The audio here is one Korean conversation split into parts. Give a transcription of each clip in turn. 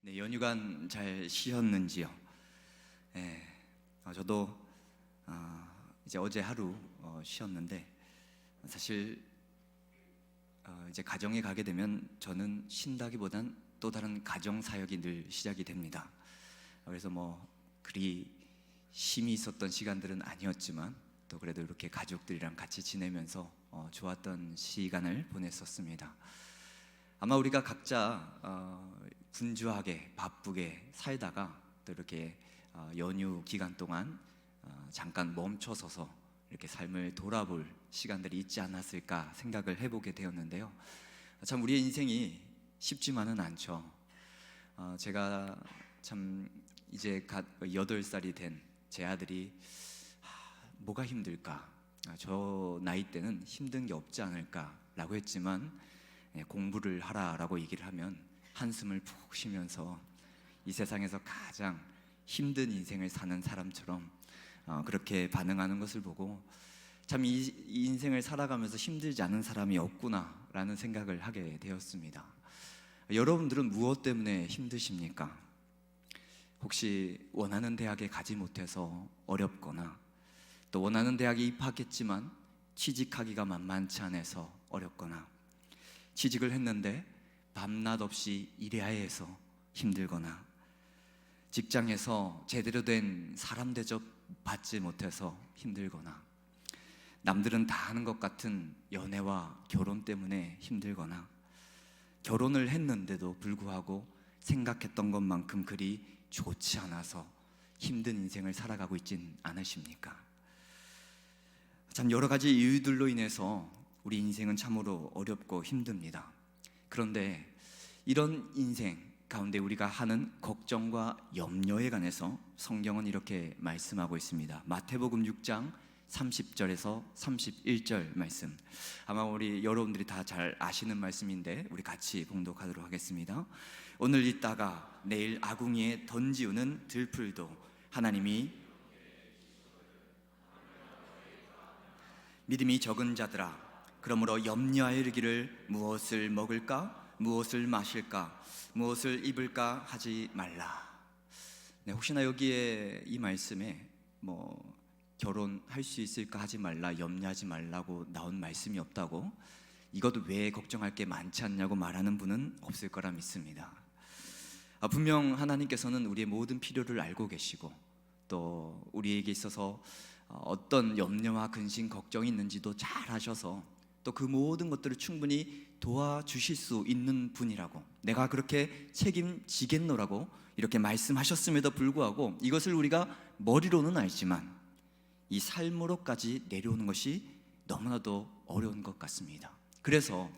네, 연휴간 잘 쉬었는지요? 네, 저도 이제 어제 하루 쉬었는데 사실 이제 가정에 가게 되면 저는 쉰다기보단 또 다른 가정 사역이 늘 시작이 됩니다. 그래서 뭐 그리 쉼이 있었던 시간들은 아니었지만 또 그래도 이렇게 가족들이랑 같이 지내면서 좋았던 시간을 보냈었습니다. 아마 우리가 각자 분주하게 바쁘게 살다가 또 이렇게 연휴 기간 동안 잠깐 멈춰서서 이렇게 삶을 돌아볼 시간들이 있지 않았을까 생각을 해보게 되었는데요. 참 우리의 인생이 쉽지만은 않죠. 제가 참 이제 갓 8살이 된 제 아들이 뭐가 힘들까? 저 나이 때는 힘든 게 없지 않을까라고 했지만 공부를 하라라고 얘기를 하면 한숨을 푹 쉬면서 이 세상에서 가장 힘든 인생을 사는 사람처럼 그렇게 반응하는 것을 보고 참 이 인생을 살아가면서 힘들지 않은 사람이 없구나라는 생각을 하게 되었습니다. 여러분들은 무엇 때문에 힘드십니까? 혹시 원하는 대학에 가지 못해서 어렵거나 또 원하는 대학에 입학했지만 취직하기가 만만치 않아서 어렵거나 취직을 했는데 밤낮 없이 일해야 해서 힘들거나 직장에서 제대로 된 사람 대접 받지 못해서 힘들거나 남들은 다 하는 것 같은 연애와 결혼 때문에 힘들거나 결혼을 했는데도 불구하고 생각했던 것만큼 그리 좋지 않아서 힘든 인생을 살아가고 있진 않으십니까? 참 여러 가지 이유들로 인해서 우리 인생은 참으로 어렵고 힘듭니다. 그런데 이런 인생 가운데 우리가 하는 걱정과 염려에 관해서 성경은 이렇게 말씀하고 있습니다. 마태복음 6장 30절에서 31절 말씀, 아마 우리 여러분들이 다 잘 아시는 말씀인데 우리 같이 봉독하도록 하겠습니다. 오늘 있다가 내일 아궁이에 던지우는 들풀도 하나님이 믿음이 적은 자들아, 그러므로 염려하여 이르기를 무엇을 먹을까 무엇을 마실까 무엇을 입을까 하지 말라. 네, 혹시나 여기에 이 말씀에 뭐 결혼할 수 있을까 하지 말라, 염려하지 말라고 나온 말씀이 없다고, 이것도 왜 걱정할 게 많지 않냐고 말하는 분은 없을 거라 믿습니다. 분명 하나님께서는 우리의 모든 필요를 알고 계시고 또 우리에게 있어서 어떤 염려와 근심, 걱정이 있는지도 잘 아셔서 또 그 모든 것들을 충분히 도와주실 수 있는 분이라고, 내가 그렇게 책임지겠노라고 이렇게 말씀하셨음에도 불구하고 이것을 우리가 머리로는 알지만 이 삶으로까지 내려오는 것이 너무나도 어려운 것 같습니다. 그래서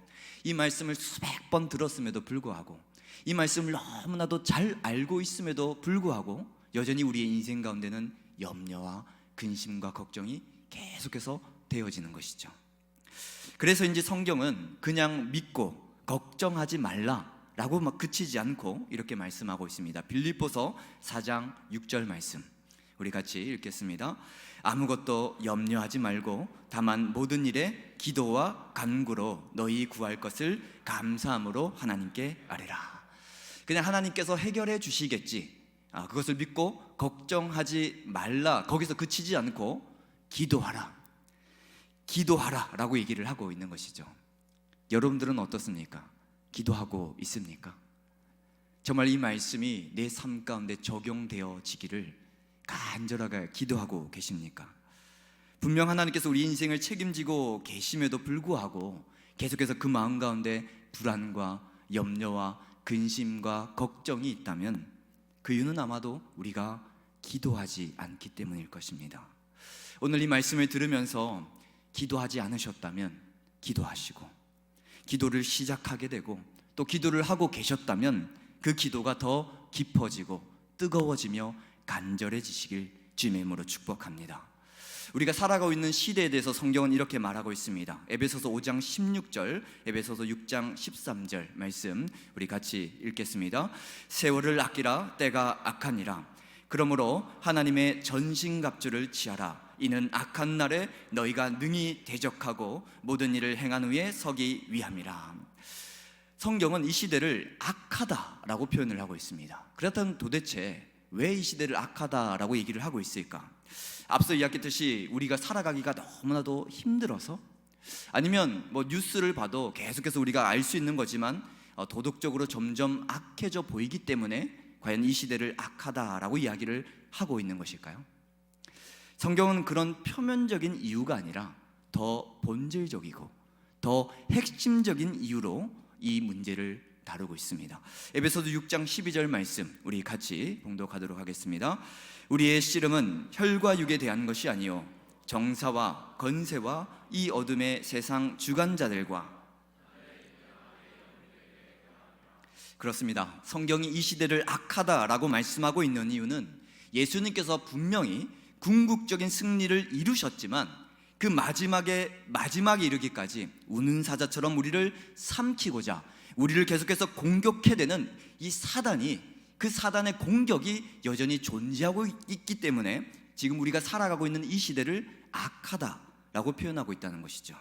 이 말씀을 수백 번 들었음에도 불구하고 이 말씀을 너무나도 잘 알고 있음에도 불구하고 여전히 우리의 인생 가운데는 염려와 근심과 걱정이 계속해서 되어지는 것이죠. 그래서 이제 성경은 그냥 믿고 걱정하지 말라라고 막 그치지 않고 이렇게 말씀하고 있습니다. 빌립보서 4장 6절 말씀 우리 같이 읽겠습니다. 아무것도 염려하지 말고 다만 모든 일에 기도와 간구로 너희 구할 것을 감사함으로 하나님께 아뢰라. 그냥 하나님께서 해결해 주시겠지, 그것을 믿고 걱정하지 말라, 거기서 그치지 않고 기도하라 라고 얘기를 하고 있는 것이죠. 여러분들은 어떻습니까? 기도하고 있습니까? 정말 이 말씀이 내 삶 가운데 적용되어지기를 간절하게 기도하고 계십니까? 분명 하나님께서 우리 인생을 책임지고 계심에도 불구하고 계속해서 그 마음 가운데 불안과 염려와 근심과 걱정이 있다면 그 이유는 아마도 우리가 기도하지 않기 때문일 것입니다. 오늘 이 말씀을 들으면서 기도하지 않으셨다면 기도하시고, 기도를 시작하게 되고 또 기도를 하고 계셨다면 그 기도가 더 깊어지고 뜨거워지며 간절해지시길 주님의 이름으로 축복합니다. 우리가 살아가고 있는 시대에 대해서 성경은 이렇게 말하고 있습니다. 에베소서 5장 16절, 에베소서 6장 13절 말씀 우리 같이 읽겠습니다. 세월을 아끼라, 때가 악하니라. 그러므로 하나님의 전신갑주를 취하라. 이는 악한 날에 너희가 능히 대적하고 모든 일을 행한 후에 서기 위함이라. 성경은 이 시대를 악하다라고 표현을 하고 있습니다. 그렇다면 도대체 왜 이 시대를 악하다라고 얘기를 하고 있을까? 앞서 이야기했듯이 우리가 살아가기가 너무나도 힘들어서, 아니면 뉴스를 봐도 계속해서 우리가 알 수 있는 거지만 도덕적으로 점점 악해져 보이기 때문에 과연 이 시대를 악하다라고 이야기를 하고 있는 것일까요? 성경은 그런 표면적인 이유가 아니라 더 본질적이고 더 핵심적인 이유로 이 문제를 다루고 있습니다. 에베소서 6장 12절 말씀 우리 같이 봉독하도록 하겠습니다. 우리의 씨름은 혈과 육에 대한 것이 아니요 정사와 건세와 이 어둠의 세상 주관자들과. 그렇습니다. 성경이 이 시대를 악하다라고 말씀하고 있는 이유는 예수님께서 분명히 궁극적인 승리를 이루셨지만 그 마지막에 이르기까지 우는 사자처럼 우리를 삼키고자 우리를 계속해서 공격해대는 이 사단이, 그 사단의 공격이 여전히 존재하고 있기 때문에 지금 우리가 살아가고 있는 이 시대를 악하다라고 표현하고 있다는 것이죠.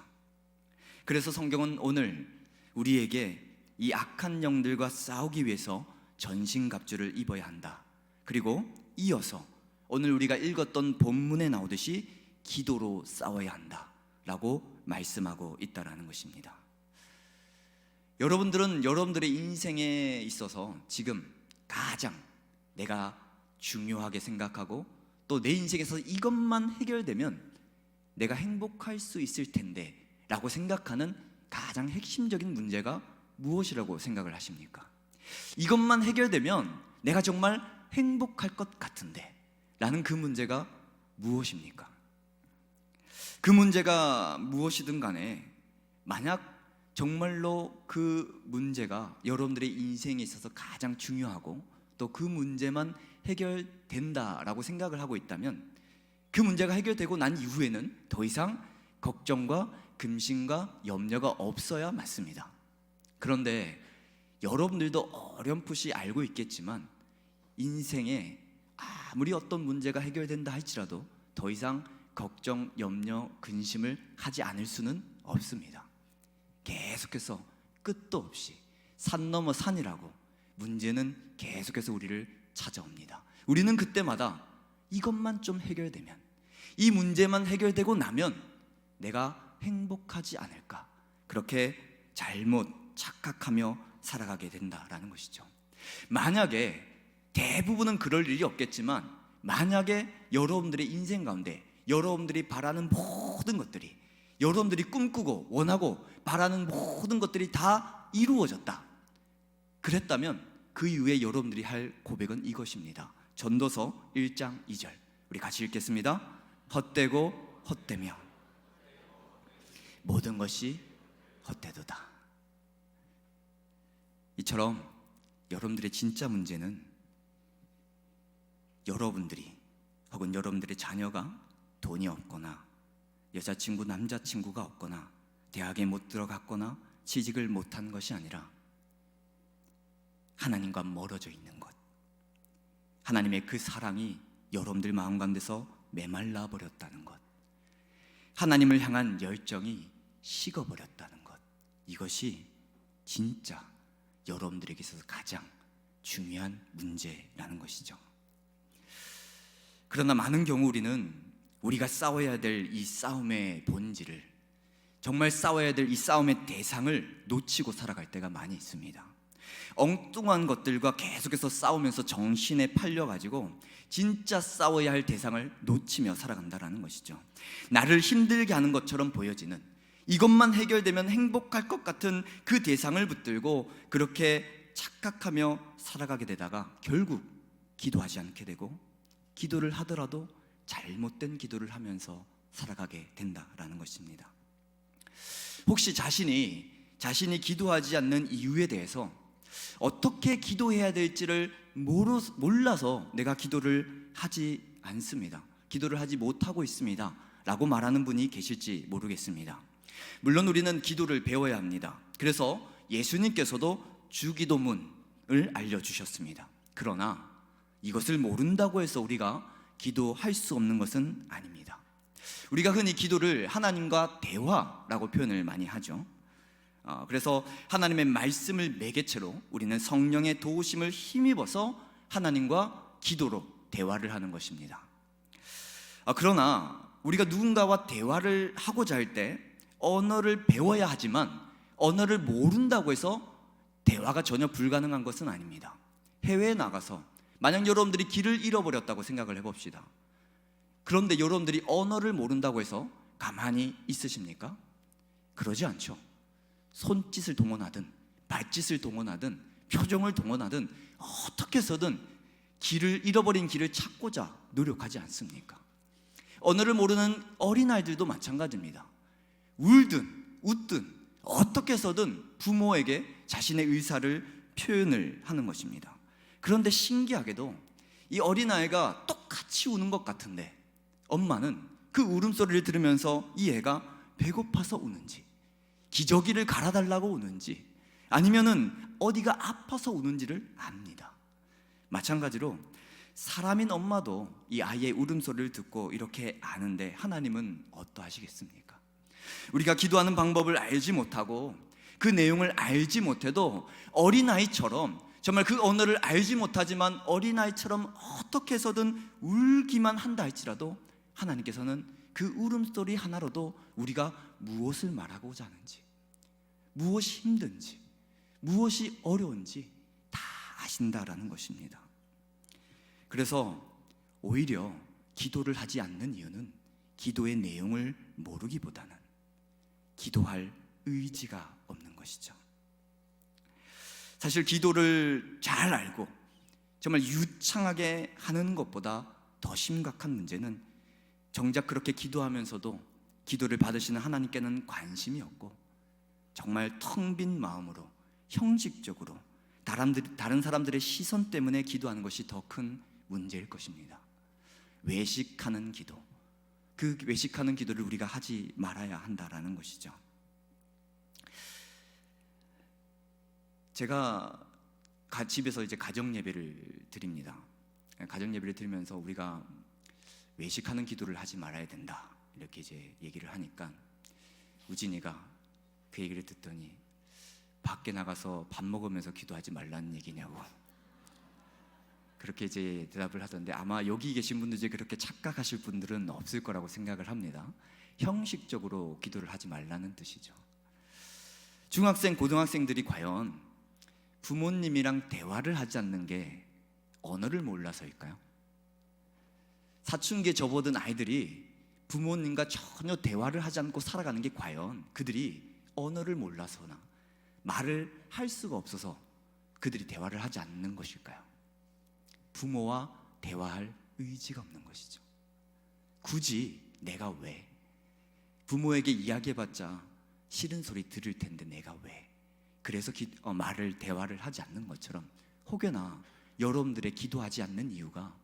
그래서 성경은 오늘 우리에게 이 악한 영들과 싸우기 위해서 전신갑주를 입어야 한다, 그리고 이어서 오늘 우리가 읽었던 본문에 나오듯이 기도로 싸워야 한다라고 말씀하고 있다는 것입니다. 여러분들은 여러분들의 인생에 있어서 지금 가장 내가 중요하게 생각하고 또 내 인생에서 이것만 해결되면 내가 행복할 수 있을 텐데 라고 생각하는 가장 핵심적인 문제가 무엇이라고 생각을 하십니까? 이것만 해결되면 내가 정말 행복할 것 같은데 라는 그 문제가 무엇입니까? 그 문제가 무엇이든 간에 만약 정말로 그 문제가 여러분들의 인생에 있어서 가장 중요하고 또 그 문제만 해결된다라고 생각을 하고 있다면 그 문제가 해결되고 난 이후에는 더 이상 걱정과 근심과 염려가 없어야 맞습니다. 그런데 여러분들도 어렴풋이 알고 있겠지만 인생에 아무리 어떤 문제가 해결된다 할지라도 더 이상 걱정, 염려, 근심을 하지 않을 수는 없습니다. 계속해서 끝도 없이 산 넘어 산이라고 문제는 계속해서 우리를 찾아옵니다. 우리는 그때마다 이것만 좀 해결되면, 이 문제만 해결되고 나면 내가 행복하지 않을까, 그렇게 잘못 착각하며 살아가게 된다라는 것이죠. 만약에 대부분은 그럴 일이 없겠지만 만약에 여러분들의 인생 가운데 여러분들이 바라는 모든 것들이, 여러분들이 꿈꾸고 원하고 바라는 모든 것들이 다 이루어졌다, 그랬다면 그 이후에 여러분들이 할 고백은 이것입니다. 전도서 1장 2절 우리 같이 읽겠습니다. 헛되고 헛되며 모든 것이 헛되도다. 이처럼 여러분들의 진짜 문제는 여러분들이 혹은 여러분들의 자녀가 돈이 없거나 여자친구, 남자친구가 없거나 대학에 못 들어갔거나 취직을 못한 것이 아니라 하나님과 멀어져 있는 것, 하나님의 그 사랑이 여러분들 마음 가운데서 메말라 버렸다는 것, 하나님을 향한 열정이 식어버렸다는 것, 이것이 진짜 여러분들에게 있어서 가장 중요한 문제라는 것이죠. 그러나 많은 경우 우리가 싸워야 될 이 싸움의 본질을, 정말 싸워야 될 이 싸움의 대상을 놓치고 살아갈 때가 많이 있습니다. 엉뚱한 것들과 계속해서 싸우면서 정신에 팔려가지고 진짜 싸워야 할 대상을 놓치며 살아간다는 것이죠. 나를 힘들게 하는 것처럼 보여지는, 이것만 해결되면 행복할 것 같은 그 대상을 붙들고 그렇게 착각하며 살아가게 되다가 결국 기도하지 않게 되고, 기도를 하더라도 잘못된 기도를 하면서 살아가게 된다라는 것입니다. 혹시 자신이 기도하지 않는 이유에 대해서 어떻게 기도해야 될지를 몰라서 내가 기도를 하지 않습니다, 기도를 하지 못하고 있습니다 라고 말하는 분이 계실지 모르겠습니다. 물론 우리는 기도를 배워야 합니다. 그래서 예수님께서도 주기도문을 알려주셨습니다. 그러나 이것을 모른다고 해서 우리가 기도할 수 없는 것은 아닙니다. 우리가 흔히 기도를 하나님과 대화라고 표현을 많이 하죠. 그래서 하나님의 말씀을 매개체로 우리는 성령의 도우심을 힘입어서 하나님과 기도로 대화를 하는 것입니다. 그러나 우리가 누군가와 대화를 하고자 할 때 언어를 배워야 하지만 언어를 모른다고 해서 대화가 전혀 불가능한 것은 아닙니다. 해외에 나가서 만약 여러분들이 길을 잃어버렸다고 생각을 해봅시다. 그런데 여러분들이 언어를 모른다고 해서 가만히 있으십니까? 그러지 않죠. 손짓을 동원하든 발짓을 동원하든 표정을 동원하든 어떻게 해서든 잃어버린 길을 찾고자 노력하지 않습니까? 언어를 모르는 어린아이들도 마찬가지입니다. 울든 웃든 어떻게 해서든 부모에게 자신의 의사를 표현을 하는 것입니다. 그런데 신기하게도 이 어린아이가 똑같이 우는 것 같은데 엄마는 그 울음소리를 들으면서 이 애가 배고파서 우는지, 기저귀를 갈아달라고 우는지, 아니면은 어디가 아파서 우는지를 압니다. 마찬가지로 사람인 엄마도 이 아이의 울음소리를 듣고 이렇게 아는데 하나님은 어떠하시겠습니까? 우리가 기도하는 방법을 알지 못하고 그 내용을 알지 못해도 어린아이처럼 정말 그 언어를 알지 못하지만 어린아이처럼 어떻게 해서든 울기만 한다 할지라도 하나님께서는 그 울음소리 하나로도 우리가 무엇을 말하고자 하는지, 무엇이 힘든지, 무엇이 어려운지 다 아신다라는 것입니다. 그래서 오히려 기도를 하지 않는 이유는 기도의 내용을 모르기보다는 기도할 의지가 없는 것이죠. 사실 기도를 잘 알고 정말 유창하게 하는 것보다 더 심각한 문제는 정작 그렇게 기도하면서도 기도를 받으시는 하나님께는 관심이 없고 정말 텅 빈 마음으로 형식적으로 다른 사람들의 시선 때문에 기도하는 것이 더 큰 문제일 것입니다. 외식하는 기도, 그 외식하는 기도를 우리가 하지 말아야 한다라는 것이죠. 제가 집에서 이제 가정 예배를 드립니다. 가정 예배를 드리면서 우리가 외식하는 기도를 하지 말아야 된다 이렇게 이제 얘기를 하니까 우진이가 그 얘기를 듣더니 밖에 나가서 밥 먹으면서 기도하지 말라는 얘기냐고 그렇게 이제 대답을 하던데, 아마 여기 계신 분들 중에 그렇게 착각하실 분들은 없을 거라고 생각을 합니다. 형식적으로 기도를 하지 말라는 뜻이죠. 중학생, 고등학생들이 과연 부모님이랑 대화를 하지 않는 게 언어를 몰라서일까요? 사춘기에 접어든 아이들이 부모님과 전혀 대화를 하지 않고 살아가는 게 과연 그들이 언어를 몰라서나 말을 할 수가 없어서 그들이 대화를 하지 않는 것일까요? 부모와 대화할 의지가 없는 것이죠. 굳이 내가 왜 부모에게 이야기해봤자 싫은 소리 들을 텐데 내가 왜 그래서 대화를 하지 않는 것처럼 혹여나 여러분들의 기도하지 않는 이유가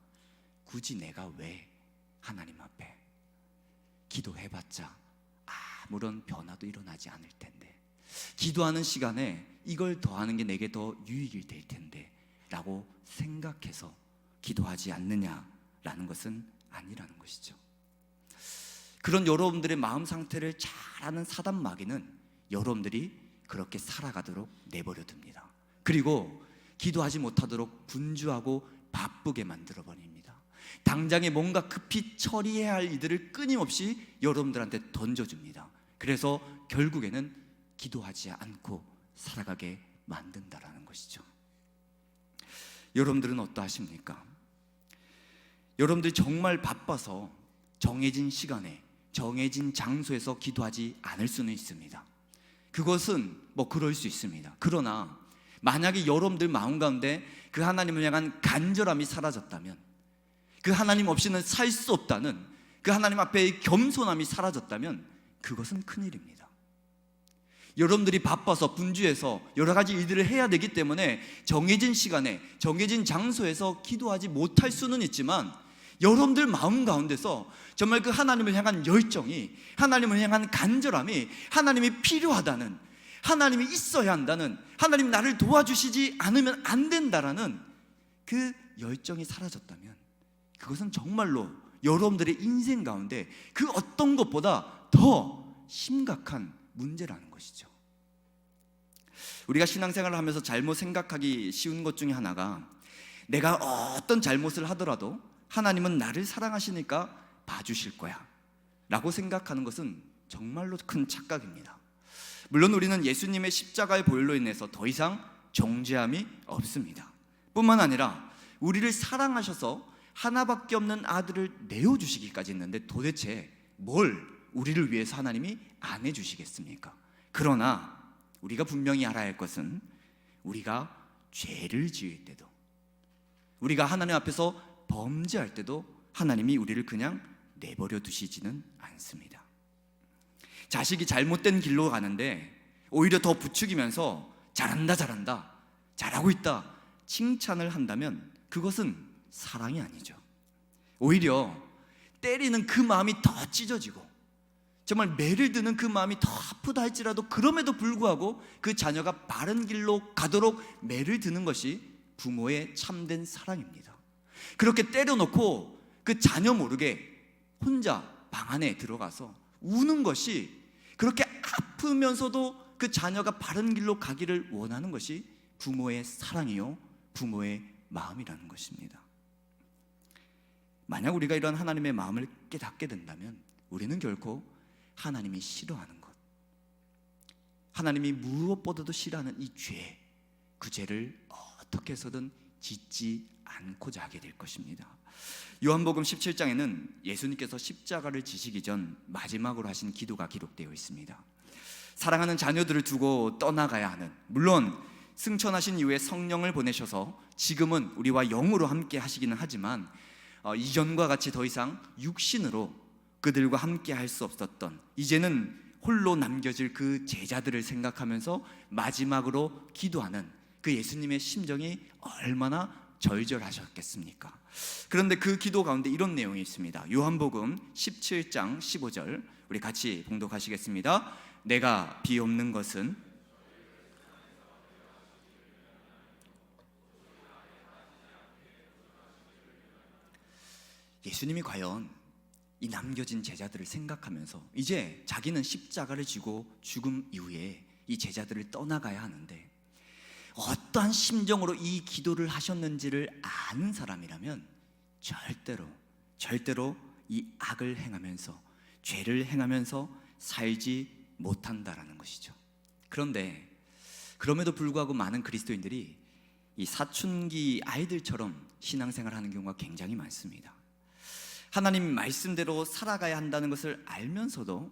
굳이 내가 왜 하나님 앞에 기도해봤자 아무런 변화도 일어나지 않을 텐데 기도하는 시간에 이걸 더하는 게 내게 더 유익이 될 텐데 라고 생각해서 기도하지 않느냐라는 것은 아니라는 것이죠. 그런 여러분들의 마음 상태를 잘 아는 사단 마귀는 여러분들이 그렇게 살아가도록 내버려 둡니다. 그리고 기도하지 못하도록 분주하고 바쁘게 만들어 버립니다. 당장에 뭔가 급히 처리해야 할 일들을 끊임없이 여러분들한테 던져줍니다. 그래서 결국에는 기도하지 않고 살아가게 만든다라는 것이죠. 여러분들은 어떠하십니까? 여러분들이 정말 바빠서 정해진 시간에 정해진 장소에서 기도하지 않을 수는 있습니다. 그것은 그럴 수 있습니다. 그러나 만약에 여러분들 마음 가운데 그 하나님을 향한 간절함이 사라졌다면, 그 하나님 없이는 살 수 없다는 그 하나님 앞에 겸손함이 사라졌다면 그것은 큰일입니다. 여러분들이 바빠서 분주해서 여러 가지 일들을 해야 되기 때문에 정해진 시간에 정해진 장소에서 기도하지 못할 수는 있지만 여러분들 마음 가운데서 정말 그 하나님을 향한 열정이, 하나님을 향한 간절함이, 하나님이 필요하다는, 하나님이 있어야 한다는, 하나님 나를 도와주시지 않으면 안 된다라는 그 열정이 사라졌다면 그것은 정말로 여러분들의 인생 가운데 그 어떤 것보다 더 심각한 문제라는 것이죠. 우리가 신앙생활을 하면서 잘못 생각하기 쉬운 것 중에 하나가, 내가 어떤 잘못을 하더라도 하나님은 나를 사랑하시니까 봐주실 거야 라고 생각하는 것은 정말로 큰 착각입니다. 물론 우리는 예수님의 십자가의 보혈로 인해서 더 이상 정죄함이 없습니다. 뿐만 아니라 우리를 사랑하셔서 하나밖에 없는 아들을 내어주시기까지 했는데, 도대체 뭘 우리를 위해서 하나님이 안 해주시겠습니까? 그러나 우리가 분명히 알아야 할 것은, 우리가 죄를 지을 때도, 우리가 하나님 앞에서 범죄할 때도 하나님이 우리를 그냥 내버려 두시지는 않습니다. 자식이 잘못된 길로 가는데 오히려 더 부추기면서 잘한다, 잘한다, 잘하고 있다 칭찬을 한다면 그것은 사랑이 아니죠. 오히려 때리는 그 마음이 더 찢어지고 정말 매를 드는 그 마음이 더 아프다 할지라도, 그럼에도 불구하고 그 자녀가 바른 길로 가도록 매를 드는 것이 부모의 참된 사랑입니다. 그렇게 때려놓고 그 자녀 모르게 혼자 방 안에 들어가서 우는 것이, 그렇게 아프면서도 그 자녀가 바른 길로 가기를 원하는 것이 부모의 사랑이요, 부모의 마음이라는 것입니다. 만약 우리가 이런 하나님의 마음을 깨닫게 된다면 우리는 결코 하나님이 싫어하는 것, 하나님이 무엇보다도 싫어하는 이 죄, 그 죄를 어떻게 해서든 짓지 않고자 하게 될 것입니다. 요한복음 17장에는 예수님께서 십자가를 지시기 전 마지막으로 하신 기도가 기록되어 있습니다. 사랑하는 자녀들을 두고 떠나가야 하는, 물론 승천하신 이후에 성령을 보내셔서 지금은 우리와 영으로 함께 하시기는 하지만 이전과 같이 더 이상 육신으로 그들과 함께 할 수 없었던, 이제는 홀로 남겨질 그 제자들을 생각하면서 마지막으로 기도하는 그 예수님의 심정이 얼마나 절절하셨겠습니까? 그런데 그 기도 가운데 이런 내용이 있습니다. 요한복음 17장 15절 우리 같이 봉독하시겠습니다. 내가 비옵는 것은 예수님이 과연 이 남겨진 제자들을 생각하면서 이제 자기는 십자가를 지고 죽음 이후에 이 제자들을 떠나가야 하는데 어떠한 심정으로 이 기도를 하셨는지를 아는 사람이라면 절대로 이 악을 행하면서 죄를 행하면서 살지 못한다라는 것이죠. 그런데 그럼에도 불구하고 많은 그리스도인들이 이 사춘기 아이들처럼 신앙생활하는 경우가 굉장히 많습니다. 하나님 말씀대로 살아가야 한다는 것을 알면서도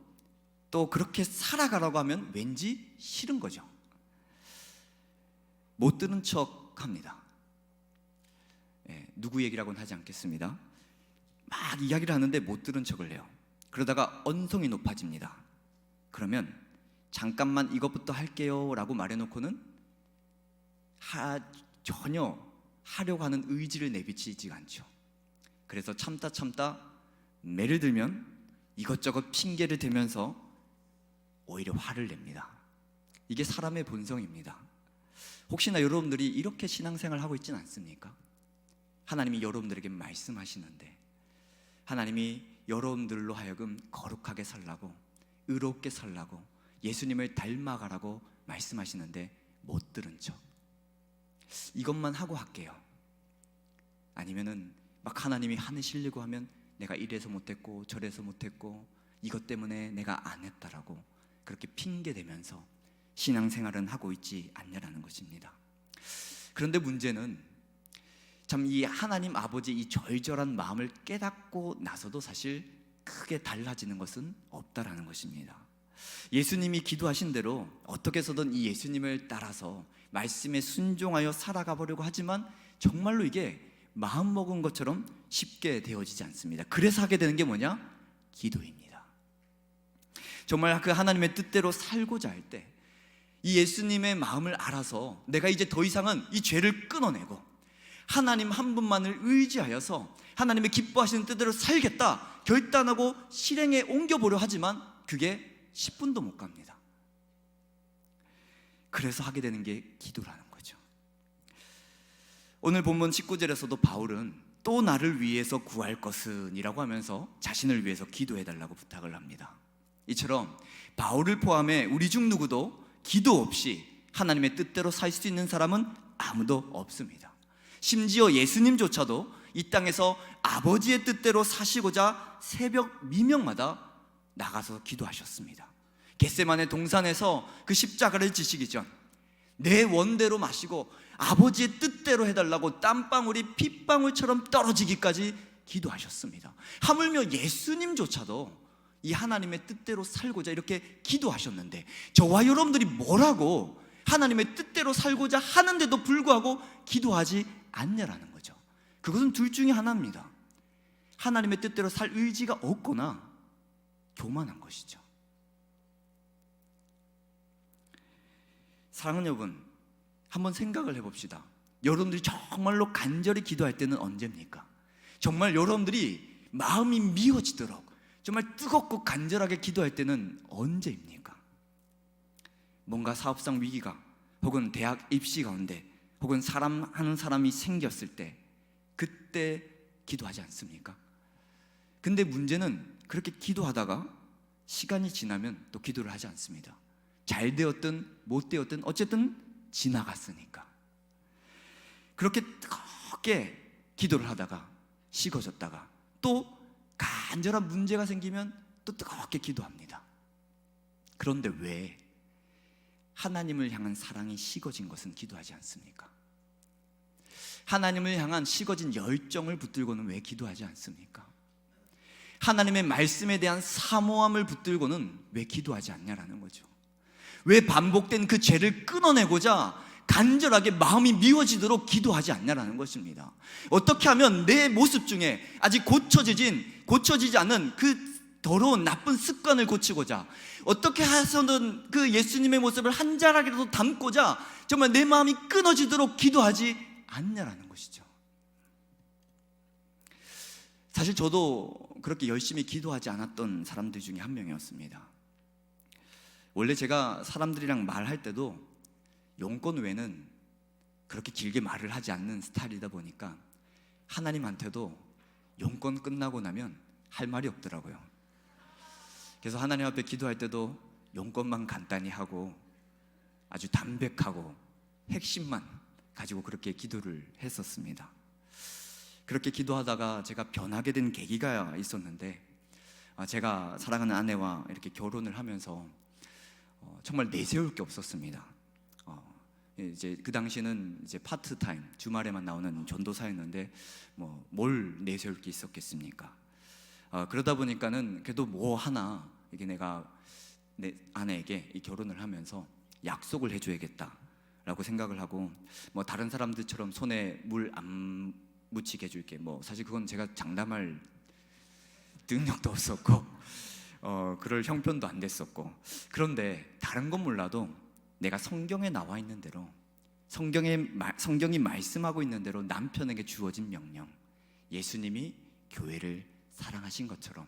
또 그렇게 살아가라고 하면 왠지 싫은 거죠. 못 들은 척 합니다. 누구 얘기라고는 하지 않겠습니다. 막 이야기를 하는데 못 들은 척을 해요. 그러다가 언성이 높아집니다. 그러면 잠깐만 이것부터 할게요 라고 말해놓고는 전혀 하려고 하는 의지를 내비치지 않죠. 그래서 참다 매를 들면 이것저것 핑계를 대면서 오히려 화를 냅니다. 이게 사람의 본성입니다. 혹시나 여러분들이 이렇게 신앙생활을 하고 있지는 않습니까? 하나님이 여러분들에게 말씀하시는데, 하나님이 여러분들로 하여금 거룩하게 살라고, 의롭게 살라고, 예수님을 닮아가라고 말씀하시는데 못 들은 척, 이것만 하고 할게요. 아니면은 막 하나님이 하시려고 하면 내가 이래서 못했고 저래서 못했고 이것 때문에 내가 안 했다라고 그렇게 핑계대면서 신앙생활은 하고 있지 않냐라는 것입니다. 그런데 문제는 참 이 하나님 아버지 이 절절한 마음을 깨닫고 나서도 사실 크게 달라지는 것은 없다라는 것입니다. 예수님이 기도하신 대로 어떻게 해서든 이 예수님을 따라서 말씀에 순종하여 살아가 보려고 하지만 정말로 이게 마음먹은 것처럼 쉽게 되어지지 않습니다. 그래서 하게 되는 게 뭐냐? 기도입니다. 정말 그 하나님의 뜻대로 살고자 할 때 이 예수님의 마음을 알아서 내가 이제 더 이상은 이 죄를 끊어내고 하나님 한 분만을 의지하여서 하나님의 기뻐하시는 뜻대로 살겠다 결단하고 실행에 옮겨보려 하지만 그게 10분도 못 갑니다. 그래서 하게 되는 게 기도라는 거죠. 오늘 본문 19절에서도 바울은 또 나를 위해서 구할 것은 이라고 하면서 자신을 위해서 기도해달라고 부탁을 합니다. 이처럼 바울을 포함해 우리 중 누구도 기도 없이 하나님의 뜻대로 살 수 있는 사람은 아무도 없습니다. 심지어 예수님조차도 이 땅에서 아버지의 뜻대로 사시고자 새벽 미명마다 나가서 기도하셨습니다. 겟세마네 동산에서 그 십자가를 지시기 전 내 원대로 마시고 아버지의 뜻대로 해달라고 땀방울이 핏방울처럼 떨어지기까지 기도하셨습니다. 하물며 예수님조차도 이 하나님의 뜻대로 살고자 이렇게 기도하셨는데 저와 여러분들이 뭐라고 하나님의 뜻대로 살고자 하는데도 불구하고 기도하지 않냐라는 거죠. 그것은 둘 중에 하나입니다. 하나님의 뜻대로 살 의지가 없거나 교만한 것이죠. 사랑하는 여러분, 한번 생각을 해봅시다. 여러분들이 정말로 간절히 기도할 때는 언제입니까? 정말 여러분들이 마음이 미어지도록 정말 뜨겁고 간절하게 기도할 때는 언제입니까? 뭔가 사업상 위기가 혹은 대학 입시 가운데 혹은 하는 사람이 생겼을 때 그때 기도하지 않습니까? 근데 문제는 그렇게 기도하다가 시간이 지나면 또 기도를 하지 않습니다. 잘 되었든 못 되었든 어쨌든 지나갔으니까. 그렇게 뜨겁게 기도를 하다가 식어졌다가 또 간절한 문제가 생기면 또 뜨겁게 기도합니다. 그런데 왜 하나님을 향한 사랑이 식어진 것은 기도하지 않습니까? 하나님을 향한 식어진 열정을 붙들고는 왜 기도하지 않습니까? 하나님의 말씀에 대한 사모함을 붙들고는 왜 기도하지 않냐라는 거죠. 왜 반복된 그 죄를 끊어내고자 간절하게 마음이 미워지도록 기도하지 않냐라는 것입니다. 어떻게 하면 내 모습 중에 아직 고쳐지지 않은 그 더러운 나쁜 습관을 고치고자 어떻게 해서든 그 예수님의 모습을 한 자락이라도 담고자 정말 내 마음이 끊어지도록 기도하지 않냐라는 것이죠. 사실 저도 그렇게 열심히 기도하지 않았던 사람들 중에 한 명이었습니다. 원래 제가 사람들이랑 말할 때도 용건 외에는 그렇게 길게 말을 하지 않는 스타일이다 보니까 하나님한테도 용건 끝나고 나면 할 말이 없더라고요. 그래서 하나님 앞에 기도할 때도 용건만 간단히 하고 아주 담백하고 핵심만 가지고 그렇게 기도를 했었습니다. 그렇게 기도하다가 제가 변하게 된 계기가 있었는데, 제가 사랑하는 아내와 이렇게 결혼을 하면서 정말 내세울 게 없었습니다. 이제 그 당시는 이제 파트타임 주말에만 나오는 전도사였는데 뭘 내세울 게 있었겠습니까? 그러다 보니까는 그래도 뭐 하나 이게 내가 내 아내에게 이 결혼을 하면서 약속을 해줘야겠다라고 생각을 하고, 다른 사람들처럼 손에 물 안 묻히게 해줄게, 사실 그건 제가 장담할 능력도 없었고 그럴 형편도 안 됐었고, 그런데 다른 건 몰라도 내가 성경에 나와 있는 대로 성경이 말씀하고 있는 대로 남편에게 주어진 명령, 예수님이 교회를 사랑하신 것처럼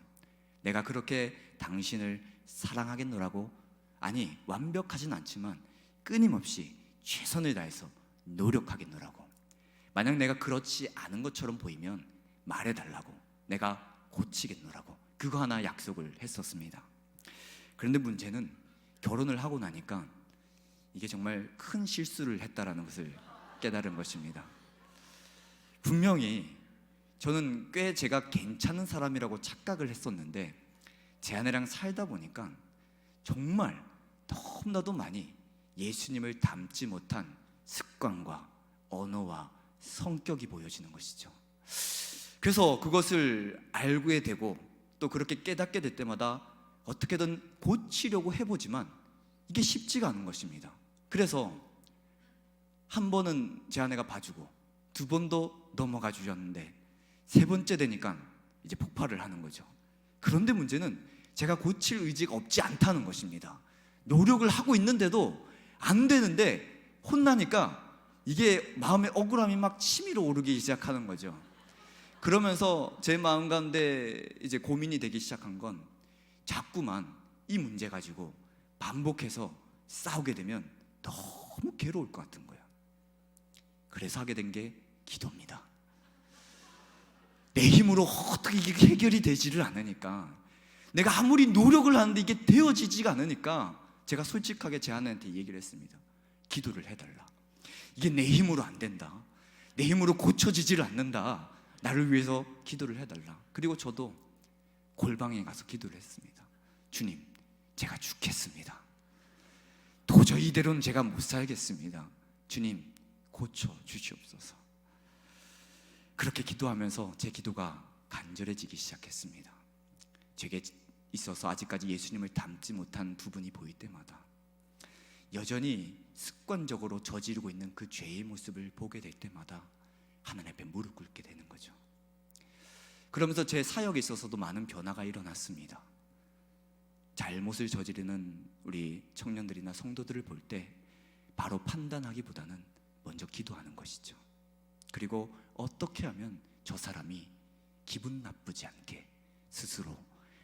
내가 그렇게 당신을 사랑하겠노라고, 아니 완벽하진 않지만 끊임없이 최선을 다해서 노력하겠노라고, 만약 내가 그렇지 않은 것처럼 보이면 말해달라고, 내가 고치겠노라고, 그거 하나 약속을 했었습니다. 그런데 문제는 결혼을 하고 나니까 이게 정말 큰 실수를 했다라는 것을 깨달은 것입니다. 분명히 저는 꽤 제가 괜찮은 사람이라고 착각을 했었는데, 제 아내랑 살다 보니까 정말 너무나도 많이 예수님을 닮지 못한 습관과 언어와 성격이 보여지는 것이죠. 그래서 그것을 알게 되고 또 그렇게 깨닫게 될 때마다 어떻게든 고치려고 해보지만 이게 쉽지가 않은 것입니다. 그래서 한 번은 제 아내가 봐주고 두 번도 넘어가 주셨는데 세 번째 되니까 이제 폭발을 하는 거죠. 그런데 문제는 제가 고칠 의지가 없지 않다는 것입니다. 노력을 하고 있는데도 안 되는데 혼나니까 이게 마음의 억울함이 막 치밀어 오르기 시작하는 거죠. 그러면서 제 마음 가운데 이제 고민이 되기 시작한 건, 자꾸만 이 문제 가지고 반복해서 싸우게 되면 너무 괴로울 것 같은 거예요. 그래서 하게 된 게 기도입니다. 내 힘으로 어떻게 이게 해결이 되지를 않으니까, 내가 아무리 노력을 하는데 이게 되어지지가 않으니까 제가 솔직하게 제 아내한테 얘기를 했습니다. 기도를 해달라. 이게 내 힘으로 안 된다. 내 힘으로 고쳐지지를 않는다. 나를 위해서 기도를 해달라. 그리고 저도 골방에 가서 기도를 했습니다. 주님, 제가 죽겠습니다. 도저히 이대로는 제가 못 살겠습니다. 주님, 고쳐 주시옵소서. 그렇게 기도하면서 제 기도가 간절해지기 시작했습니다. 제게 있어서 아직까지 예수님을 닮지 못한 부분이 보일 때마다 여전히 습관적으로 저지르고 있는 그 죄의 모습을 보게 될 때마다 하나님 앞에 무릎 꿇게 되는 거죠. 그러면서 제 사역에 있어서도 많은 변화가 일어났습니다. 잘못을 저지르는 우리 청년들이나 성도들을 볼 때 바로 판단하기보다는 먼저 기도하는 것이죠. 그리고 어떻게 하면 저 사람이 기분 나쁘지 않게 스스로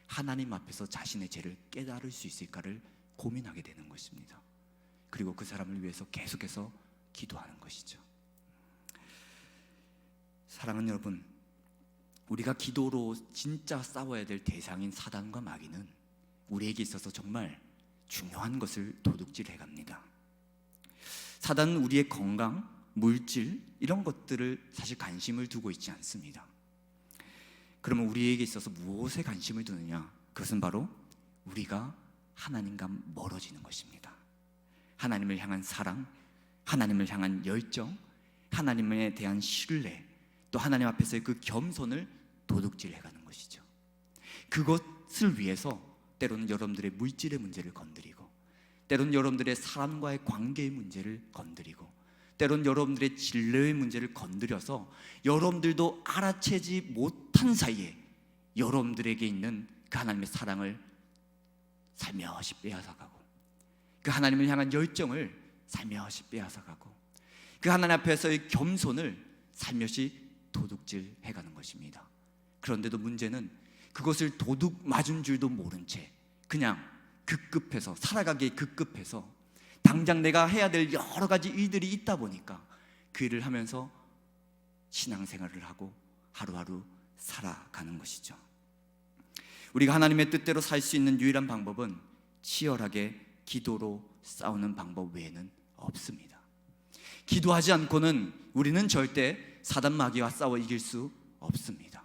하나님 앞에서 자신의 죄를 깨달을 수 있을까를 고민하게 되는 것입니다. 그리고 그 사람을 위해서 계속해서 기도하는 것이죠. 사랑하는 여러분, 우리가 기도로 진짜 싸워야 될 대상인 사단과 마귀는 우리에게 있어서 정말 중요한 것을 도둑질해 갑니다. 사단은 우리의 건강, 물질 이런 것들을 사실 관심을 두고 있지 않습니다. 그러면 우리에게 있어서 무엇에 관심을 두느냐? 그것은 바로 우리가 하나님과 멀어지는 것입니다. 하나님을 향한 사랑, 하나님을 향한 열정, 하나님에 대한 신뢰, 또 하나님 앞에서의 그 겸손을 도둑질해가는 것이죠. 그것을 위해서 때로는 여러분들의 물질의 문제를 건드리고, 때로는 여러분들의 사람과의 관계의 문제를 건드리고, 때로는 여러분들의 진로의 문제를 건드려서 여러분들도 알아채지 못한 사이에 여러분들에게 있는 그 하나님의 사랑을 살며시 빼앗아가고, 그 하나님을 향한 열정을 살며시 빼앗아가고, 그 하나님 앞에서의 겸손을 살며시 도둑질해가는 것입니다. 그런데도 문제는 그것을 도둑 맞은 줄도 모른 채 그냥 급급해서 살아가기에 급급해서 당장 내가 해야 될 여러 가지 일들이 있다 보니까 그 일을 하면서 신앙생활을 하고 하루하루 살아가는 것이죠. 우리가 하나님의 뜻대로 살 수 있는 유일한 방법은 치열하게 기도로 싸우는 방법 외에는 없습니다. 기도하지 않고는 우리는 절대 사단 마귀와 싸워 이길 수 없습니다.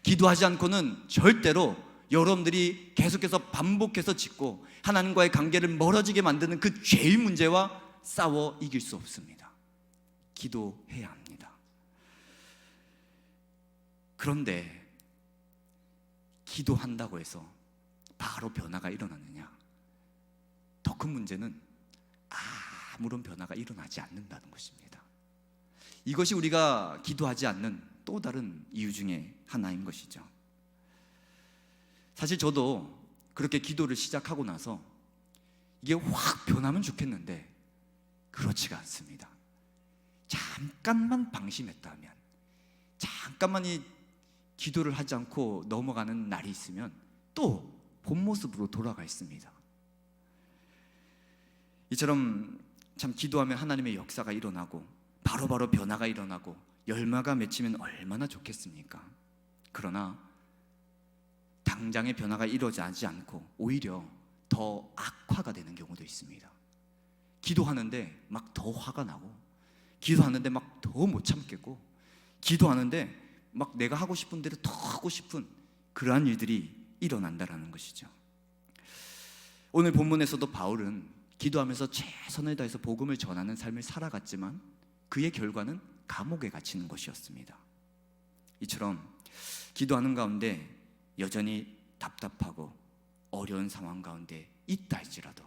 기도하지 않고는 절대로 여러분들이 계속해서 반복해서 짓고 하나님과의 관계를 멀어지게 만드는 그 죄의 문제와 싸워 이길 수 없습니다. 기도해야 합니다. 그런데 기도한다고 해서 바로 변화가 일어나느냐? 더 큰 문제는 아무런 변화가 일어나지 않는다는 것입니다. 이것이 우리가 기도하지 않는 또 다른 이유 중에 하나인 것이죠. 사실 저도 그렇게 기도를 시작하고 나서 이게 확 변하면 좋겠는데 그렇지가 않습니다. 잠깐만 방심했다면, 잠깐만 이 기도를 하지 않고 넘어가는 날이 있으면 또 본 모습으로 돌아가 있습니다. 이처럼 참 기도하면 하나님의 역사가 일어나고 바로바로 변화가 일어나고 열매가 맺히면 얼마나 좋겠습니까? 그러나 당장의 변화가 이루어지지 않고 오히려 더 악화가 되는 경우도 있습니다. 기도하는데 막 더 화가 나고, 기도하는데 막 더 못 참겠고, 기도하는데 막 내가 하고 싶은 대로 더 하고 싶은 그러한 일들이 일어난다라는 것이죠. 오늘 본문에서도 바울은 기도하면서 최선을 다해서 복음을 전하는 삶을 살아갔지만 그의 결과는 감옥에 갇히는 것이었습니다. 이처럼 기도하는 가운데 여전히 답답하고 어려운 상황 가운데 있다 할지라도,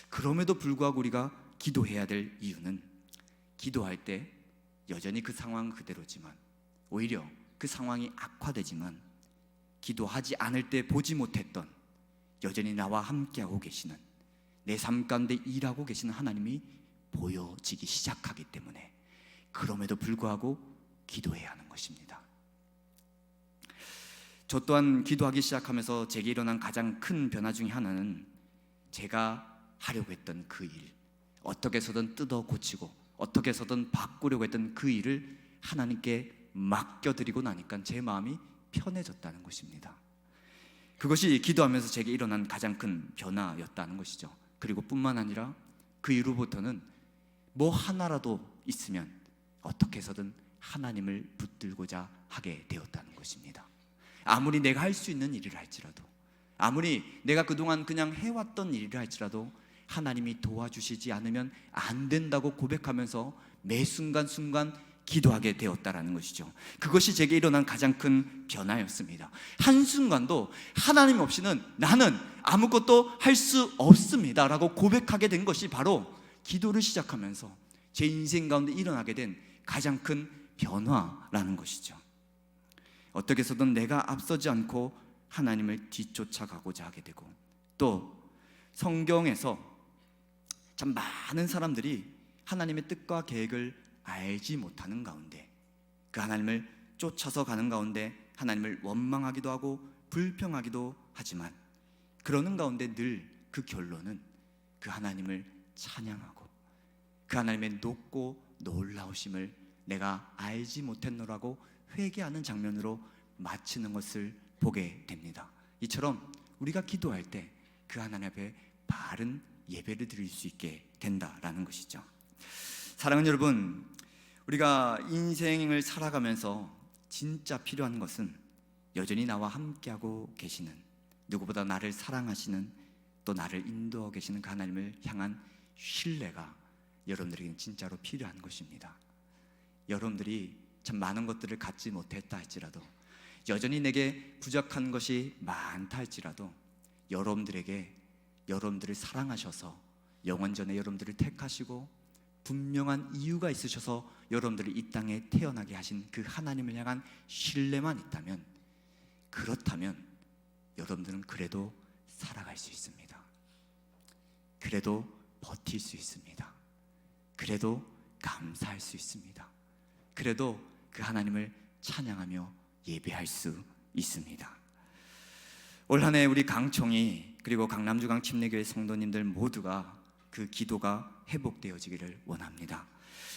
그럼에도 불구하고 우리가 기도해야 될 이유는 기도할 때 여전히 그 상황은 그대로지만 오히려 그 상황이 악화되지만 기도하지 않을 때 보지 못했던 여전히 나와 함께하고 계시는, 내 삶 가운데 일하고 계시는 하나님이 보여지기 시작하기 때문에 그럼에도 불구하고 기도해야 하는 것입니다. 저 또한 기도하기 시작하면서 제게 일어난 가장 큰 변화 중에 하나는 제가 하려고 했던 그 일, 어떻게 해서든 뜯어 고치고 어떻게 해서든 바꾸려고 했던 그 일을 하나님께 맡겨드리고 나니까 제 마음이 편해졌다는 것입니다. 그것이 기도하면서 제게 일어난 가장 큰 변화였다는 것이죠. 그리고 뿐만 아니라 그 이후로부터는 뭐 하나라도 있으면 어떻게 해서든 하나님을 붙들고자 하게 되었다는 것입니다. 아무리 내가 할 수 있는 일을 할지라도, 아무리 내가 그동안 그냥 해왔던 일을 할지라도 하나님이 도와주시지 않으면 안 된다고 고백하면서 매 순간순간 기도하게 되었다라는 것이죠. 그것이 제게 일어난 가장 큰 변화였습니다. 한순간도 하나님 없이는 나는 아무것도 할 수 없습니다 라고 고백하게 된 것이 바로 기도를 시작하면서 제 인생 가운데 일어나게 된 가장 큰 변화라는 것이죠. 어떻게 해서든 내가 앞서지 않고 하나님을 뒤쫓아가고자 하게 되고, 또 성경에서 참 많은 사람들이 하나님의 뜻과 계획을 알지 못하는 가운데, 그 하나님을 쫓아서 가는 가운데 하나님을 원망하기도 하고 불평하기도 하지만, 그러는 가운데 늘 그 결론은 그 하나님을 찬양하고 그 하나님의 높고 놀라우심을 내가 알지 못했노라고 회개하는 장면으로 마치는 것을 보게 됩니다. 이처럼 우리가 기도할 때 그 하나님 앞에 바른 예배를 드릴 수 있게 된다라는 것이죠. 사랑하는 여러분, 우리가 인생을 살아가면서 진짜 필요한 것은 여전히 나와 함께하고 계시는, 누구보다 나를 사랑하시는, 또 나를 인도하고 계시는 그 하나님을 향한 신뢰가 여러분들에게는 진짜로 필요한 것입니다. 여러분들이 참 많은 것들을 갖지 못했다 할지라도, 여전히 내게 부족한 것이 많다 할지라도, 여러분들을 사랑하셔서 영원전에 여러분들을 택하시고 분명한 이유가 있으셔서 여러분들을 이 땅에 태어나게 하신 그 하나님을 향한 신뢰만 있다면, 그렇다면 여러분들은 그래도 살아갈 수 있습니다. 그래도 버틸 수 있습니다. 그래도 감사할 수 있습니다. 그래도 그 하나님을 찬양하며 예배할 수 있습니다. 올 한 해 우리 강총이, 그리고 강남주강 침례교회 성도님들 모두가 그 기도가 회복되어지기를 원합니다.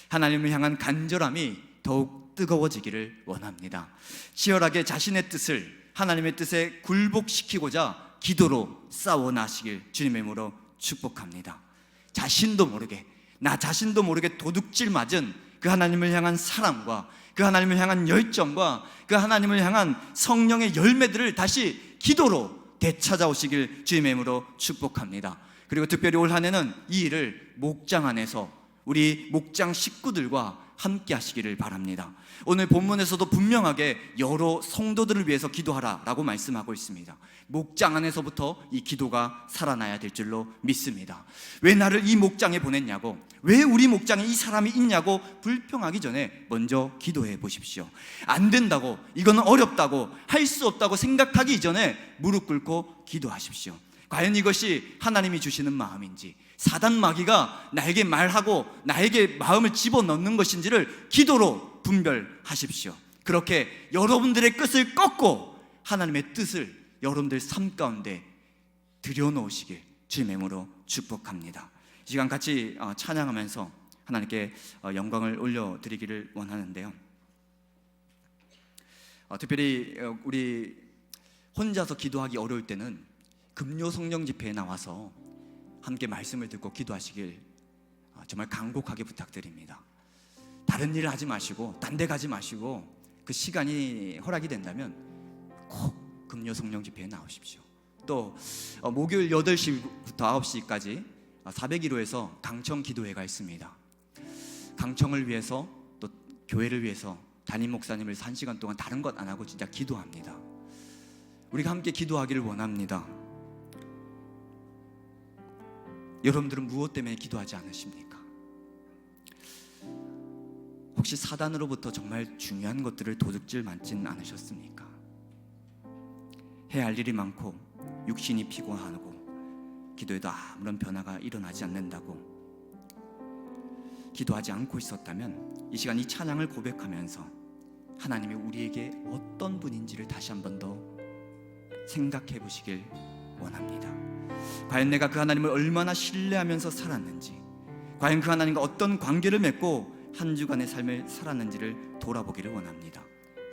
하나님을 향한 간절함이 더욱 뜨거워지기를 원합니다. 치열하게 자신의 뜻을 하나님의 뜻에 굴복시키고자 기도로 싸워나시길 주님의 이름으로 축복합니다. 나 자신도 모르게 도둑질 맞은 그 하나님을 향한 사랑과 그 하나님을 향한 열정과 그 하나님을 향한 성령의 열매들을 다시 기도로 되찾아오시길 주님의 이름으로 축복합니다. 그리고 특별히 올 한 해는 이 일을 목장 안에서 우리 목장 식구들과 함께 하시기를 바랍니다. 오늘 본문에서도 분명하게 여러 성도들을 위해서 기도하라라고 말씀하고 있습니다. 목장 안에서부터 이 기도가 살아나야 될 줄로 믿습니다. 왜 나를 이 목장에 보냈냐고, 왜 우리 목장에 이 사람이 있냐고 불평하기 전에 먼저 기도해 보십시오. 안 된다고, 이거는 어렵다고, 할 수 없다고 생각하기 이전에 무릎 꿇고 기도하십시오. 과연 이것이 하나님이 주시는 마음인지, 사단 마귀가 나에게 말하고 나에게 마음을 집어넣는 것인지를 기도로 분별하십시오. 그렇게 여러분들의 끝을 꺾고 하나님의 뜻을 여러분들 삶 가운데 들여놓으시길 주님의 이름으로 축복합니다. 이 시간 같이 찬양하면서 하나님께 영광을 올려드리기를 원하는데요. 특별히 우리 혼자서 기도하기 어려울 때는 금요 성령 집회에 나와서 함께 말씀을 듣고 기도하시길 정말 간곡하게 부탁드립니다. 다른 일을 하지 마시고 딴 데 가지 마시고 그 시간이 허락이 된다면 꼭 금요 성령 집회에 나오십시오. 또 목요일 8시부터 9시까지 401호에서 강청 기도회가 있습니다. 강청을 위해서, 또 교회를 위해서 담임 목사님을 1시간 동안 다른 것 안 하고 진짜 기도합니다. 우리가 함께 기도하기를 원합니다. 여러분들은 무엇 때문에 기도하지 않으십니까? 혹시 사단으로부터 정말 중요한 것들을 도둑질 맞진 않으셨습니까? 해야 할 일이 많고 육신이 피곤하고 기도에도 아무런 변화가 일어나지 않는다고 기도하지 않고 있었다면 이 시간 이 찬양을 고백하면서 하나님이 우리에게 어떤 분인지를 다시 한 번 더 생각해 보시길 원합니다. 과연 내가 그 하나님을 얼마나 신뢰하면서 살았는지, 과연 그 하나님과 어떤 관계를 맺고 한 주간의 삶을 살았는지를 돌아보기를 원합니다.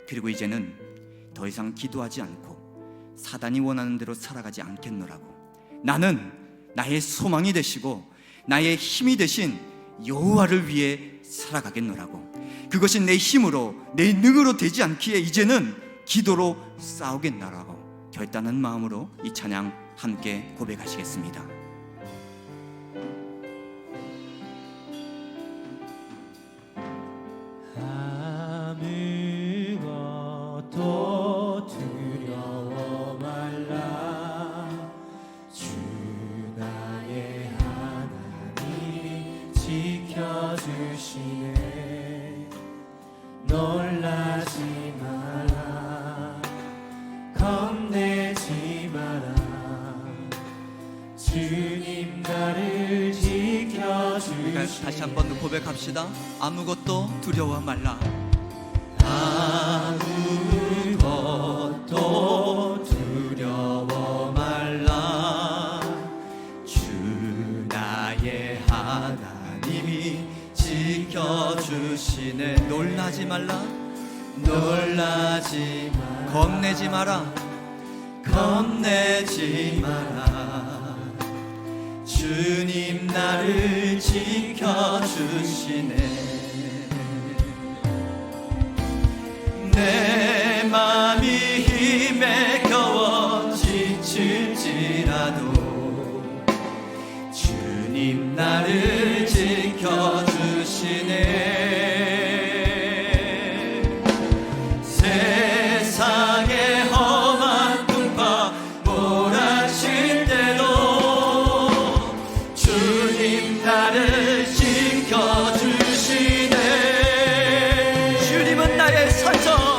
그리고 이제는 더 이상 기도하지 않고 사단이 원하는 대로 살아가지 않겠노라고, 나는 나의 소망이 되시고 나의 힘이 되신 여호와를 위해 살아가겠노라고. 그것이 내 힘으로 내 능으로 되지 않기에 이제는 기도로 싸우겠노라고 결단한 마음으로 이 찬양 함께 고백하시겠습니다. 아무것도 두려워 말라. 주 나의 하나님이 지켜주시네. 놀라지 마라. 겁내지 마라. 주님 나를 지켜주시네. 다시 한 번 더 고백합시다. 아무것도 두려워 말라. 아무것도 두려워 말라. 주 나의 하나님이 지켜주시네. 놀라지 말라. 놀라지 마라. 겁내지 마라. 겁내지 마라. 주님 나를 지켜주시네. 내 맘이 힘에 겨워 지칠지라도 주님 나를 지켜주시네. 세상의 험한 풍파 몰아칠 때도 주님 나를 지켜주시네. 주님은 나의 산성.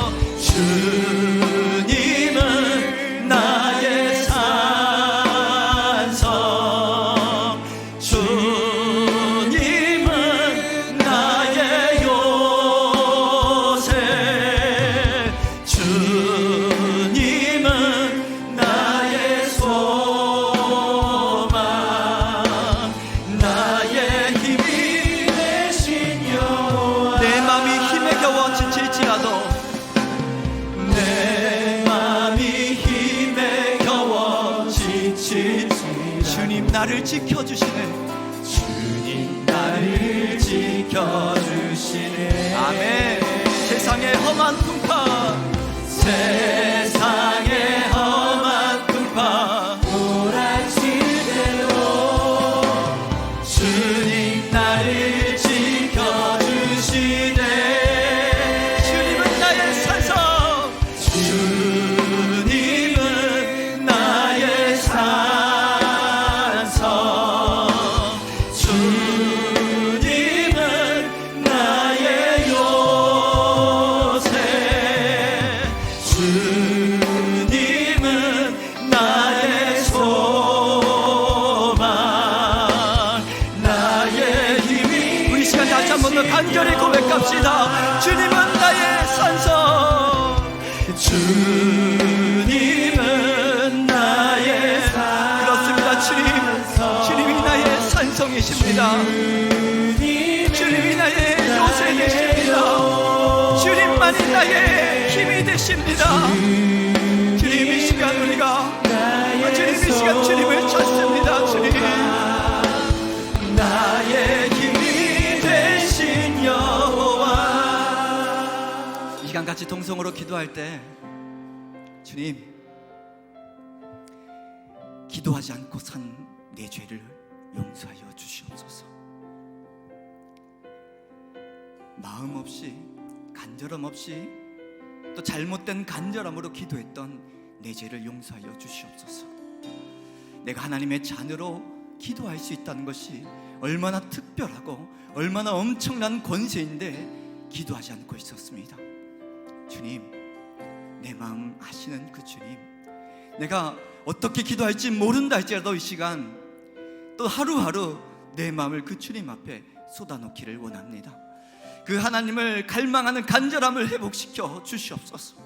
주님은 나의 산성. 주님은 나의 요새. 주님은 나의 소망. 나의 힘이 되신 여호와. 내 맘이 힘에 겨워 지칠지라도 내 맘이 힘에 겨워 지칠지라도 주님 나를 지켜주시네. 주님 나를 지켜주시네. 아멘. 세상의 험한 풍파, 세상의 험한 풍파 몰아칠 때도 주님 나를 지켜주시네. 주님은 나의 산성. 주님은 나의 산성. 주님은 나의 요새. 주님은 나의 소망. 나의 힘이. 우리 시간 다시 한 번 더 간절히 고백합시다. 주님은 나의 산성. 주님은 나의 산성. 그렇습니다. 주님이 나의 산성이십니다. 주님이 나의 요새 되십니다. 주님만이 나의 힘이 되십니다. 주님 이 시간 우리가 주님 이 시간 주님을 찾습니다. 주님 나의 힘이 되신 여호와. 이 시간 같이 동성으로 기도할 때 주님, 기도하지 않고 산 내 죄를 용서하여 주시옵소서. 마음 없이 간절함 없이 또 잘못된 간절함으로 기도했던 내 죄를 용서하여 주시옵소서. 내가 하나님의 자녀로 기도할 수 있다는 것이 얼마나 특별하고 얼마나 엄청난 권세인데 기도하지 않고 있었습니다. 주님, 내 마음 아시는 그 주님, 내가 어떻게 기도할지 모른다 할지라도 이 시간 또 하루하루 내 마음을 그 주님 앞에 쏟아놓기를 원합니다. 그 하나님을 갈망하는 간절함을 회복시켜 주시옵소서.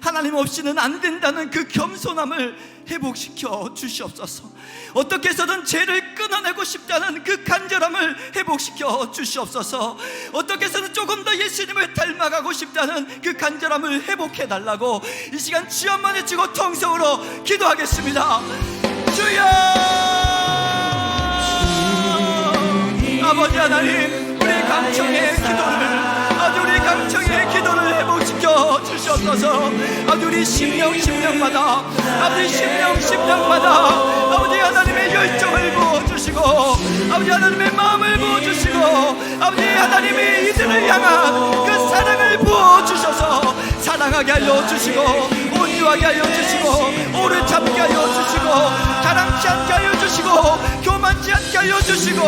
하나님 없이는 안 된다는 그 겸손함을 회복시켜 주시옵소서. 어떻게 해서든 죄를 끊어내고 싶다는 그 간절함을 회복시켜 주시옵소서. 어떻게 해서든 조금 더 예수님을 닮아가고 싶다는 그 간절함을 회복해달라고 이 시간 주여만 외치고 통성으로 기도하겠습니다. 주여! 아버지 하나님, 우리 강청의 기도를, 아주 우리 강청의 기도를 회복시켜 주시옵소서. 아주 우리 심령마다, 아버지 심령마다 아버지 하나님의 열정을 부어주시고, 아버지 하나님의 마음을 부어주시고, 아버지 하나님이 이들을 향한 그 사랑을 부어주셔서 사랑하게 하여 주시고, 온유하게 하여 주시고, 오래 참게 하여 주시고, 가랑치 않게 하여 주시고, 교만치 않게 하여 주시고,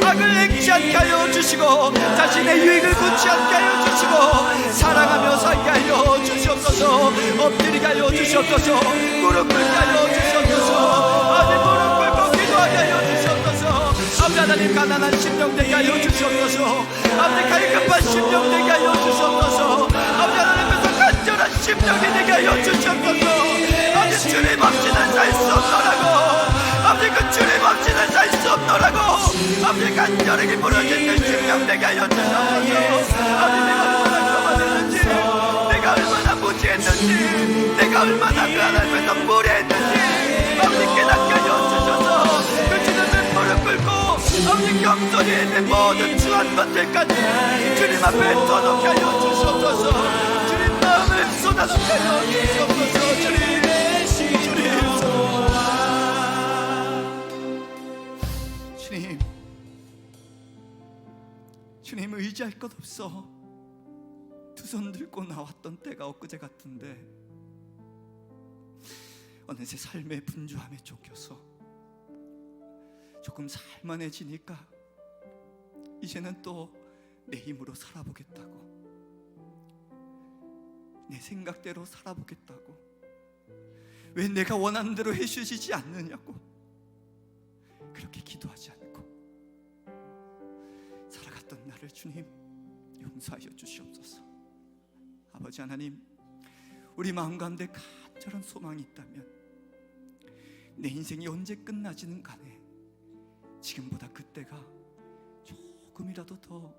악을 행치 않게 하여 주시고, 자신의 유익을 굳지 않게 하여 주시고, 사랑하며 살게 하여 주시옵소서. 엎드리게 하여 주시옵소서. 무릎 꿇게 하여 주시옵소서. 아버지 무릎 꿇고 기도하게 하여 주시옵소서. 아버지 하나님, 가난한 심령 되게 하여 주시옵소서. 아버지 갈급한 심령 되게 하여 주시옵소서. 아버지 하나님께서 간절한 심령이 되게 하여 주시옵소서. 아버지 주님 없이는 살 수 없노라고, 아버지 그 주님 없이는 살 수 없노라고, 아버지 간절하게 부르짖는 심령 되게 하여 주시옵소서. 아버지 내가 얼마나 교만했는지, 내가 얼마나 무지했는지, 내가 얼마나 그 하나님께서 무례했는지 아버지 깨닫게 하여 주셔서, 그 주님의 무릎 꿇고 아버지 겸손히 있는 모든 주한 것들까지 주님 앞에 떠놓게 하여 주시옵소서. 주님 마음을 쏟아놓게 하여 주시옵소서. 주님 의지할 것 없어 두 손 들고 나왔던 때가 엊그제 같은데, 어느새 삶의 분주함에 쫓겨서 조금 살만해지니까 이제는 또 내 힘으로 살아보겠다고, 내 생각대로 살아보겠다고, 왜 내가 원하는 대로 해주시지 않느냐고 그렇게 기도하지 않고 살아갔던 나를 주님 용서하여 주시옵소서. 아버지 하나님, 우리 마음 가운데 간절한 소망이 있다면 내 인생이 언제 끝나지는 간에 지금보다 그때가 조금이라도 더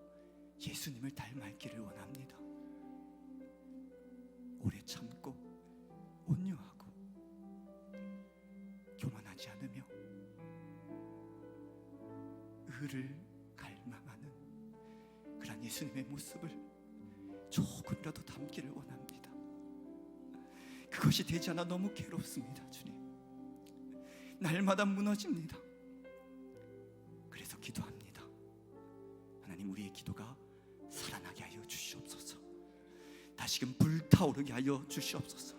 예수님을 닮았기를 원합니다. 오래 참고 온유하고 교만하지 않으며 의를 갈망하는 그런 예수님의 모습을 조금이라도 담기를 원합니다. 그것이 되지 않아 너무 괴롭습니다. 주님, 날마다 무너집니다. 그래서 기도합니다. 하나님, 우리의 기도가 살아나게 하여 주시옵소서. 다시금 불타오르게 하여 주시옵소서.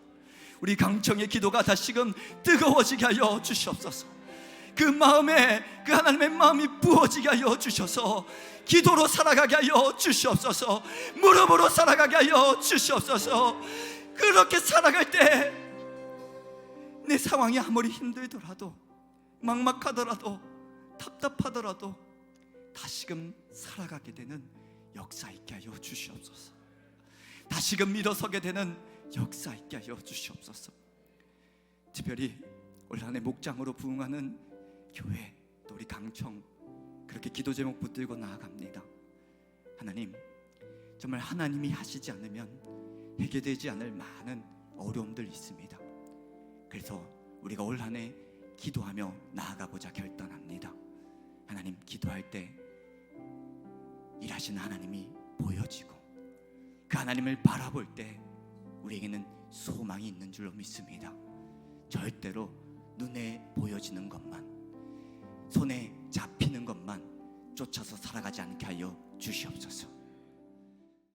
우리 강청의 기도가 다시금 뜨거워지게 하여 주시옵소서. 그 마음에 그 하나님의 마음이 부어지게 하여 주셔서 기도로 살아가게 하여 주시옵소서. 무릎으로 살아가게 하여 주시옵소서. 그렇게 살아갈 때 내 상황이 아무리 힘들더라도, 막막하더라도, 답답하더라도 다시금 살아가게 되는 역사 있게 하여 주시옵소서. 다시금 일어서게 되는 역사 있게 하여 주시옵소서. 특별히 올 한해 목장으로 부응하는 교회, 또 우리 강청, 그렇게 기도 제목 붙들고 나아갑니다. 하나님, 정말 하나님이 하시지 않으면 해결되지 않을 많은 어려움들 있습니다. 그래서 우리가 올 한해 기도하며 나아가고자 결단합니다. 하나님, 기도할 때 일하시는 하나님이 보여지고 그 하나님을 바라볼 때 우리에게는 소망이 있는 줄로 믿습니다. 절대로 눈에 보여지는 것만, 손에 잡히는 것만 쫓아서 살아가지 않게 하여 주시옵소서.